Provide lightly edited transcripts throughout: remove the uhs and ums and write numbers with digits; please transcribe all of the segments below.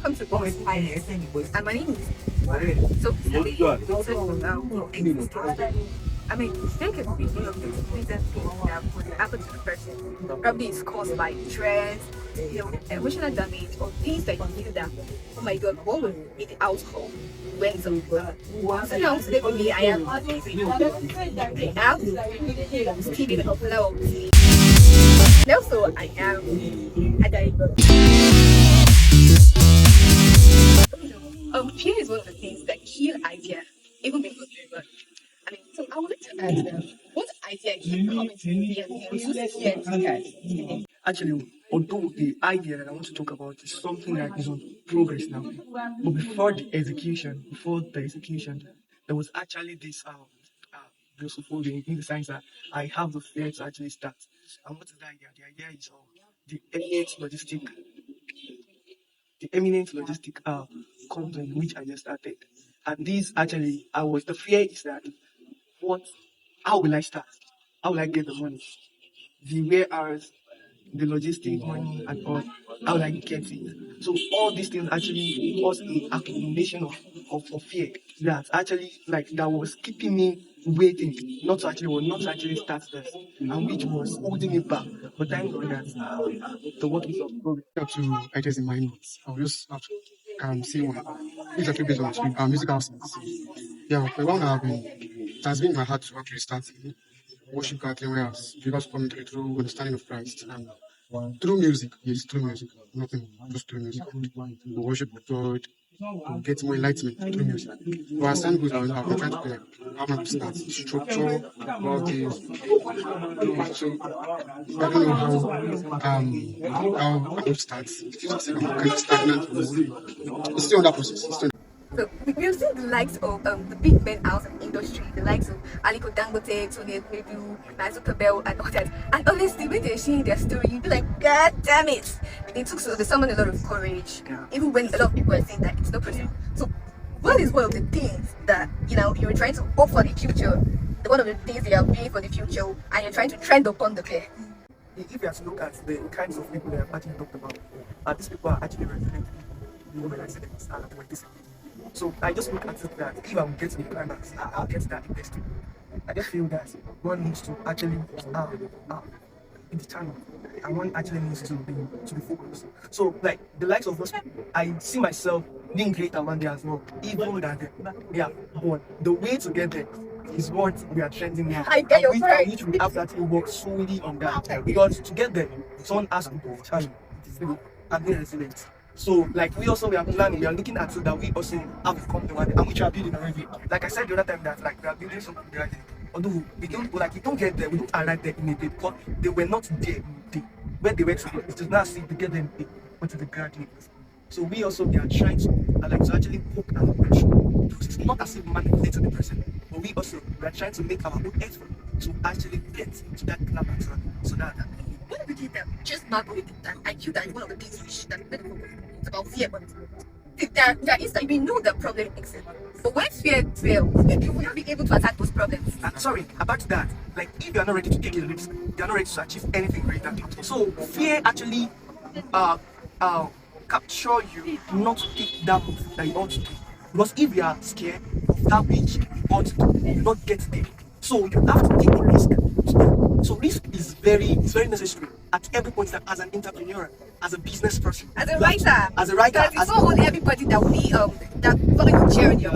Come to Boys Finance. And my name is so I mean, there can be reasons that would happen to the person. Probably it's caused by stress, emotional damage, or things that you feel that, oh my god, what would be the outcome when something happens? So now today for me, I have Stephen Flow. And also I am fear is one of the things that kill idea even before they run. I mean, so I would like to ask what idea keep coming to me and you use fear to guide? Actually, although the idea that I want to talk about is something that is on progress now, but before the execution, there was actually this philosophia in the sense that I have the fear to actually start. And what is the idea? The idea is the eminent logistic, the eminent logistic company which I just started. And this actually, I was the fear is that what, how will I start? How will I get the money? The warehouse, the logistic money and all, how will I get it? So all these things actually was an accumulation of fear that actually like that was keeping me waiting, not to actually start this, and which was holding me back. But thank God that the work is of progress. Up to ideas in my notes. I'll just have to say one. It's actually based on music houses. Yeah, for one I've been it has been my heart to actually start worship gathering where believers come through understanding of Christ and through music, yes, through music, nothing, just through music. We worship God, we get more enlightenment through music. But as time goes on, I've been trying to play how much start structure, all these. So I don't know how I would start. It feels like I'm kind of stagnant. It's still on that process. It's still So we've seen the likes of the big men out in industry, the likes of Aliko Dangote, Tony Ekwedu, Nazuka Bell, and all that. And honestly, when they're sharing their story, you'd be like, God damn it! It took so they summoned a lot of courage, even when a lot of people are saying that it's not possible. So what is one of the things that you're trying to hope for the future? One of the things you are doing for the future, and you're trying to trend upon the pair. if you have to look at the kinds of people that I've actually talked about, these people are actually resilient people, residents and were disciplined. So I just look at it that if I will get to the climax, I'll get to that investing. I just feel that one needs to actually in the channel, and one actually needs to be focused. So like the likes of us, I see myself being greater one day as well, even than them. Yeah, but the way to get there is what we are trending now. I get your point. Which we have to actually work solely on that. Because to get there, someone has to be challenged and be resilient. So like we are planning, we are looking at so that we also have to come to one day, and which we are building already. Like I said the other time that like we are building something right there. Although we don't get there, we don't arrive there in a day because they were not there in a day. When they were today, it is not see to get them onto the graduate. So we also we are trying to actually poke our push. It's not as if we manipulate the person, but we are trying to make our own effort to actually get to that climax so that One of the things that just not with that I feel that is one of the things we should that it's about fear, but there is that we know the problem exists. But when fear fails, you will not be able to attack those problems. Sorry, about that, like if you are not ready to take a risk, you are not ready to achieve anything greater. So fear actually capture you not to take that move that you ought to do. Because if you are scared of that which you ought to do, you will not get there. So you have to take a risk. So risk is very necessary at every point that as an entrepreneur, as a business person, as a writer, because it's not only everybody that will be that follow your journey.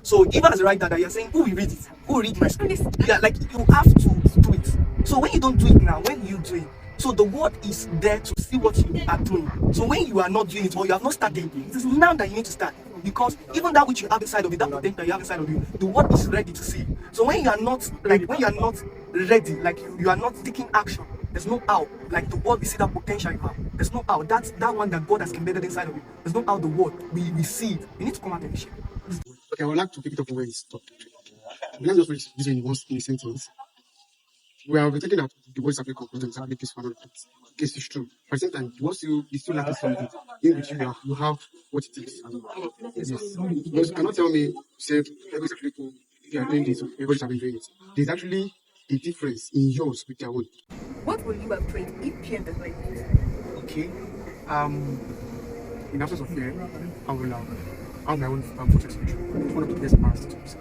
So even as a writer that you're saying, who will read it? Who will read my script? Yeah, like you have to do it. So when you don't do it now, when you do it, so the world is there to see what you are doing. So when you are not doing it or you have not started, it is now that you need to start. Because even that which you have inside of you, that potential you have inside of you, the world is ready to see. So when you are not ready, like you are not taking action, there's no how. Like the world will see that potential you have. There's no how. That's that one that God has embedded inside of you. There's no how the world we see it. You need to come out and share. Okay, I would like to pick it up where it stopped. Let's just reach this in a sentence. We have been thinking that the words have been concluded exactly this one. Case is true. But at the same time, you still like something in which you have what it is. Yes. Because you cannot tell me, say, every people, if you are doing this, everybody's have been doing it. There's actually a difference in yours with their own. What will you have prayed if fear does not exist? Okay. In absence of fear, I will have my own photo exhibition. It's one of the biggest embarrassing things.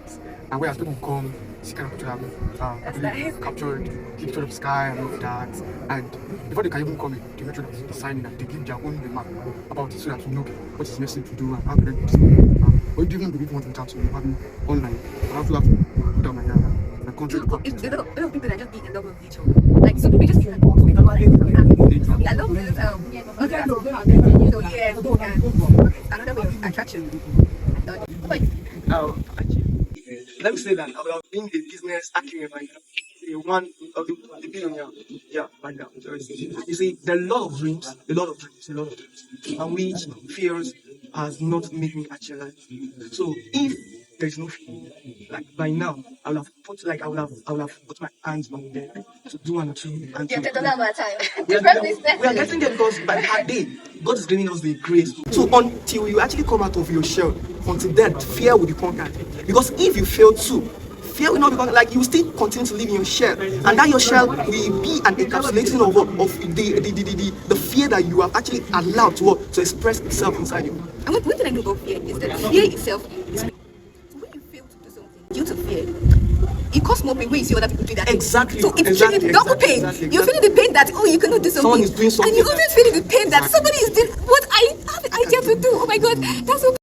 And whereas people come, see kind of picture have That's really nice. captured the picture of the sky and all of that. And before they can even come in, they make sure that they sign in and they give their own remark about it so that you know what is necessary to do and how to do this. Or if you even believe want to reach out to me, having online, I also have to put down my content. It's a lot of people that just be in love with nature. Like some people just I love this so yeah, and another way of attraction. Like Actually, let me say that I would have been a business acumen by now. One of the billionaire. Yeah, by now. You see, there are a lot of dreams, and which fears has not made me actualize. So if there is no fear, like by now, I would have put my hands on there to do one or two and yeah, two. take another time. We are, Different we are businesses. getting there because by per day, God is giving us the grace. So until you actually come out of your shell, until then, fear will be conquered. Because if you fail too, fear will not be conquered. Like you will still continue to live in your shell, and that your shell will be an encapsulating of the fear that you have actually allowed to express itself inside you. And one thing I know about fear is that fear itself is. So when you fail to do something due to fear, it costs more pain when you see other people do that. Exactly. So it's Exactly, double exactly, pain. exactly, You're feeling the pain that you cannot do something. Someone is doing something and you're that- always feeling the pain that somebody is doing what I have the idea to do. Oh my god, that's so